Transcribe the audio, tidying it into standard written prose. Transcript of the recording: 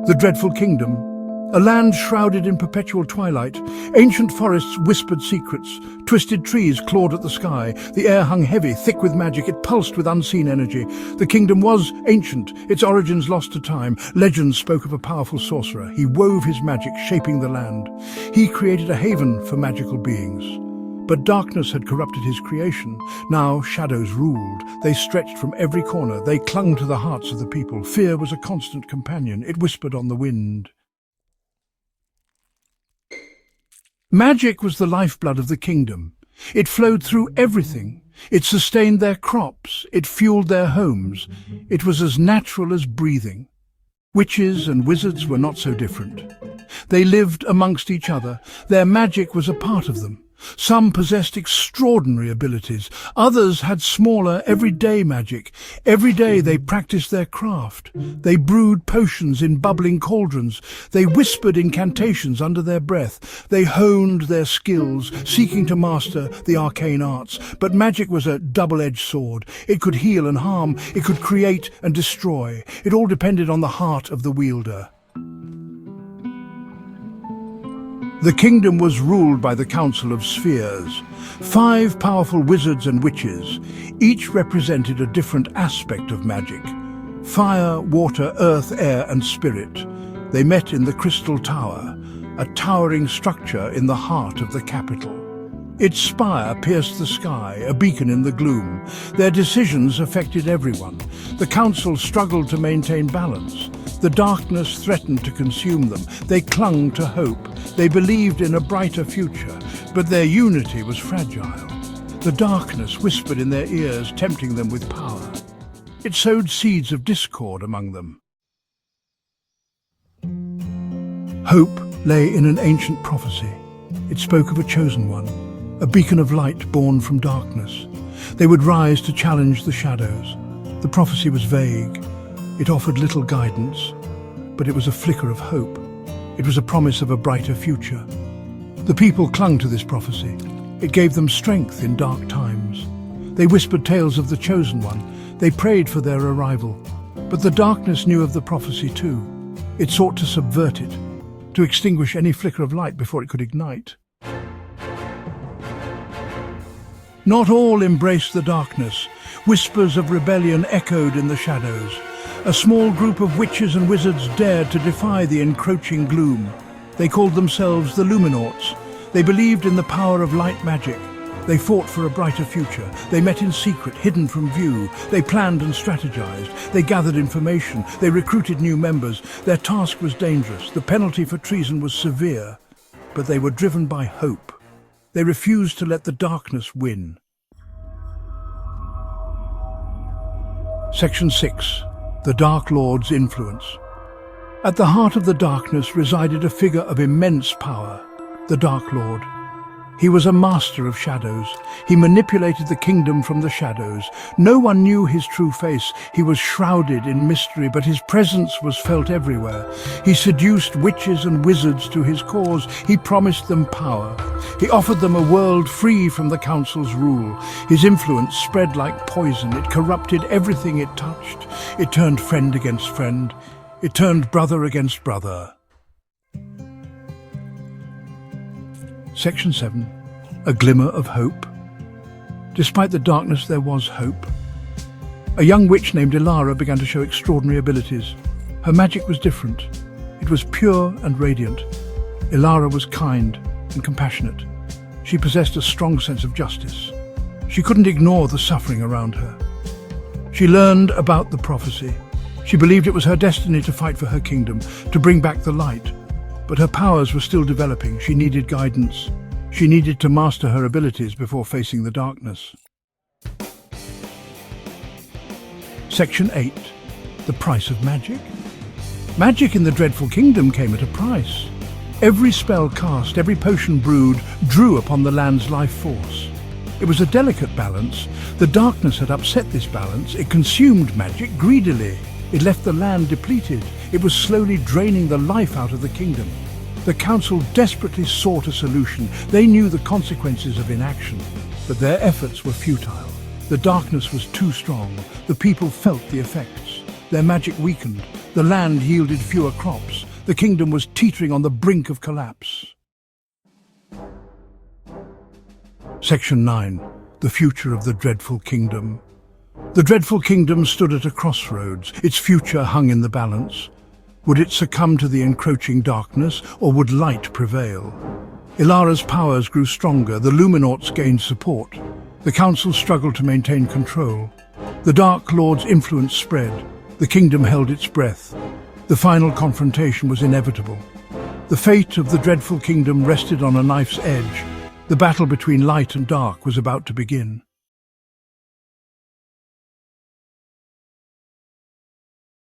The dreadful kingdom, a land shrouded in perpetual twilight. Ancient forests whispered secrets. Twisted trees clawed at the sky. The air hung heavy, thick with magic. It pulsed with unseen energy. The kingdom was ancient, its origins lost to time. Legends spoke of a powerful sorcerer. He wove his magic, shaping the land. He created a haven for magical beings. But darkness had corrupted his creation. Now shadows ruled. They stretched from every corner. They clung to the hearts of the people. Fear was a constant companion. It whispered on the wind. Magic was the lifeblood of the kingdom. It flowed through everything. It sustained their crops. It fueled their homes. It was as natural as breathing. Witches and wizards were not so different. They lived amongst each other. Their magic was a part of them. Some possessed extraordinary abilities. Others had smaller, everyday magic. Every day they practiced their craft. They brewed potions in bubbling cauldrons. They whispered incantations under their breath. They honed their skills, seeking to master the arcane arts. But magic was a double-edged sword. It could heal and harm. It could create and destroy. It all depended on the heart of the wielder. The kingdom was ruled by the Council of Spheres, 5 powerful wizards and witches. Each represented a different aspect of magic: fire, water, earth, air, and spirit. They met in the Crystal Tower, a towering structure in the heart of the capital. Its spire pierced the sky, a beacon in the gloom. Their decisions affected everyone. The council struggled to maintain balance. The darkness threatened to consume them. They clung to hope. They believed in a brighter future, but their unity was fragile. The darkness whispered in their ears, tempting them with power. It sowed seeds of discord among them. Hope lay in an ancient prophecy. It spoke of a chosen one, a beacon of light born from darkness. They would rise to challenge the shadows. The prophecy was vague. It offered little guidance, but it was a flicker of hope. It was a promise of a brighter future. The people clung to this prophecy. It gave them strength in dark times. They whispered tales of the chosen one. They prayed for their arrival. But the darkness knew of the prophecy too. It sought to subvert it, to extinguish any flicker of light before it could ignite. Not all embraced the darkness. Whispers of rebellion echoed in the shadows. A small group of witches and wizards dared to defy the encroaching gloom. They called themselves the Luminauts. They believed in the power of light magic. They fought for a brighter future. They met in secret, hidden from view. They planned and strategized. They gathered information. They recruited new members. Their task was dangerous. The penalty for treason was severe. But they were driven by hope. They refused to let the darkness win. Section 6. The Dark Lord's Influence. At the heart of the darkness resided a figure of immense power, the Dark Lord. He was a master of shadows. He manipulated the kingdom from the shadows. No one knew his true face. He was shrouded in mystery, but his presence was felt everywhere. He seduced witches and wizards to his cause. He promised them power. He offered them a world free from the council's rule. His influence spread like poison. It corrupted everything it touched. It turned friend against friend. It turned brother against brother. Section 7. A glimmer of hope. Despite the darkness, there was hope. A young witch named Ilara began to show extraordinary abilities. Her magic was different. It was pure and radiant. Ilara was kind and compassionate. She possessed a strong sense of justice. She couldn't ignore the suffering around her. She learned about the prophecy. She believed it was her destiny to fight for her kingdom, to bring back the light. But her powers were still developing. She needed guidance. She needed to master her abilities before facing the darkness. Section 8. The price of magic. Magic in the dreadful kingdom came at a price. Every spell cast, every potion brewed, drew upon the land's life force. It was a delicate balance. The darkness had upset this balance. It consumed magic greedily. It left the land depleted. It was slowly draining the life out of the kingdom. The council desperately sought a solution. They knew the consequences of inaction, but their efforts were futile. The darkness was too strong. The people felt the effects. Their magic weakened. The land yielded fewer crops. The kingdom was teetering on the brink of collapse. Section 9. The future of the dreadful kingdom. The dreadful kingdom stood at a crossroads. Its future hung in the balance. Would it succumb to the encroaching darkness, or would light prevail? Ilara's powers grew stronger. The Luminauts gained support. The council struggled to maintain control. The Dark Lord's influence spread. The kingdom held its breath. The final confrontation was inevitable. The fate of the dreadful kingdom rested on a knife's edge. The battle between light and dark was about to begin.